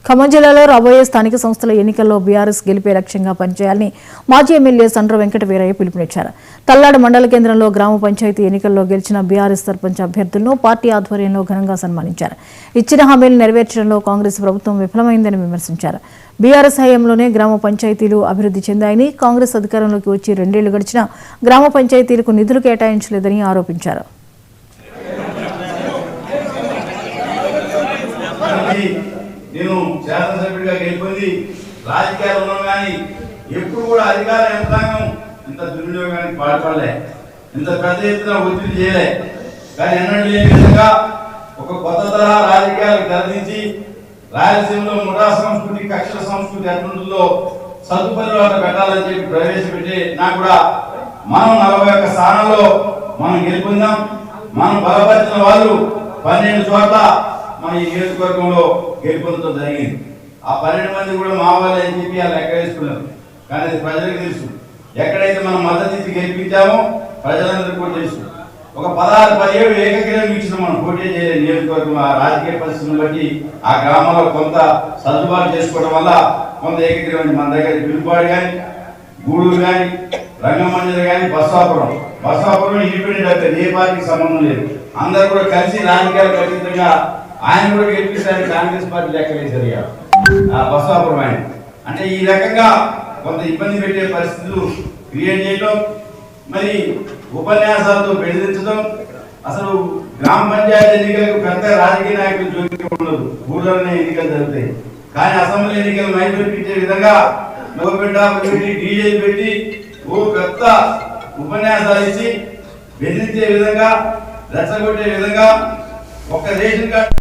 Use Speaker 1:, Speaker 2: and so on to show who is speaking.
Speaker 1: ఖమ్మం జిల్లాలో రాబోయే స్థానిక సంస్థల ఎన్నికల్లో బీఆర్ఎస్ గెలిపే లక్ష్యంగా పనిచేయాలని మాజీ ఎమ్మెల్యే సండ్ర వెంకట వీరయ్య పిలుపునిచ్చారు. తల్లాడ మండల కేంద్రంలో గ్రామ పంచాయతీ ఎన్నికల్లో గెలిచిన బీఆర్ఎస్ సర్పంచ్ అభ్యర్థులను పార్టీ ఆధ్వర్యంలో ఘనంగా సన్మానించారు. ఇచ్చిన హామీలు నెరవేర్చడంలో కాంగ్రెస్ ప్రభుత్వం విఫలమైందని విమర్శించారు. బీఆర్ఎస్ హయాంలోనే గ్రామ పంచాయతీలు అభివృద్ధి చెందాయని, కాంగ్రెస్ అధికారంలోకి వచ్చి 2 ఏళ్లు గడిచినా గ్రామ పంచాయతీలకు నిధులు కేటాయించలేదని ఆరోపించారు.
Speaker 2: నేను శాసనసభ్యుడిగా గెలిపింది రాజకీయాలు ఉన్నాం కానీ ఎప్పుడు కూడా అధికార యంత్రాంగం ఇంత దుర్వినియోగానికి పాల్పడలే, ఇంత పెద్ద ఎత్తున ఒత్తిడి చేయలే. కానీ ఎన్నడూ లేని విధంగా ఒక కొత్త తరహా రాజకీయాలు తెరదించి రాయలసీమలో ముఠా సంస్కృతి, కక్షల సంస్కృతి అభివృద్ధిలో సదుపరివాట పెట్టాలని చెప్పి ప్రవేశపెట్టి నాకు కూడా మనం 41 స్థానాల్లో మనం గెలుపొందాం. మనం బలపరిచిన వాళ్ళు 12 చోట్ల మన ఈ నియోజకవర్గంలో గెలుపొందడం జరిగింది. ఆ 12 మంది కూడా మా వాళ్ళే అని చెప్పి వాళ్ళు లెక్క వేసుకున్నారు. కానీ అది ప్రజలకు తెలుసు. ఎక్కడైతే మనం మద్దతు ఇచ్చి గెలిపించామో ప్రజలందరికీ కూడా తెలుసు. ఒక 16-17 ఏకగ్రీవం ఇచ్చిన మనం పోటీ చేయలేదు నియోజకవర్గం. ఆ రాజకీయ పరిస్థితులను బట్టి ఆ గ్రామంలో కొంత సర్దుబాటు చేసుకోవడం వల్ల కొంత ఏకగ్రీవం మన దగ్గర పిలుపాడు కానీ, గూడూరు కానీ, రంగమంజరి కానీ, బస్సాపురం ఇండిపెండెంట్ అయితే ఏ పార్టీకి సంబంధం లేదు. అందరూ కూడా కలిసి రాజకీయాలకు అతీతంగా ఆయన కూడా గెలిపించడానికి కాంగ్రెస్ పార్టీ లెక్కలేసారు. బస్సాపురం ఆయన అంటే ఈ రకంగా కొంత ఇబ్బంది పెట్టే పరిస్థితులు క్రియేట్ చేయడం, మరి ఉపన్యాసాలతో బెదిరించడం. అసలు గ్రామ పంచాయతీ ఎన్నికలకు పెద్ద రాజకీయ నాయకులు జోక్యం ఉండదు, ఊళ్ళోనే ఎన్నికలు జరుగుతాయి. కానీ అసెంబ్లీ ఎన్నికలు మైపెట్టించే విధంగా డీజే పెట్టి పెద్ద ఉపన్యాసాలు ఇచ్చి బెదిరించే విధంగా, రెచ్చగొట్టే విధంగా ఒక రేషన్ కార్డు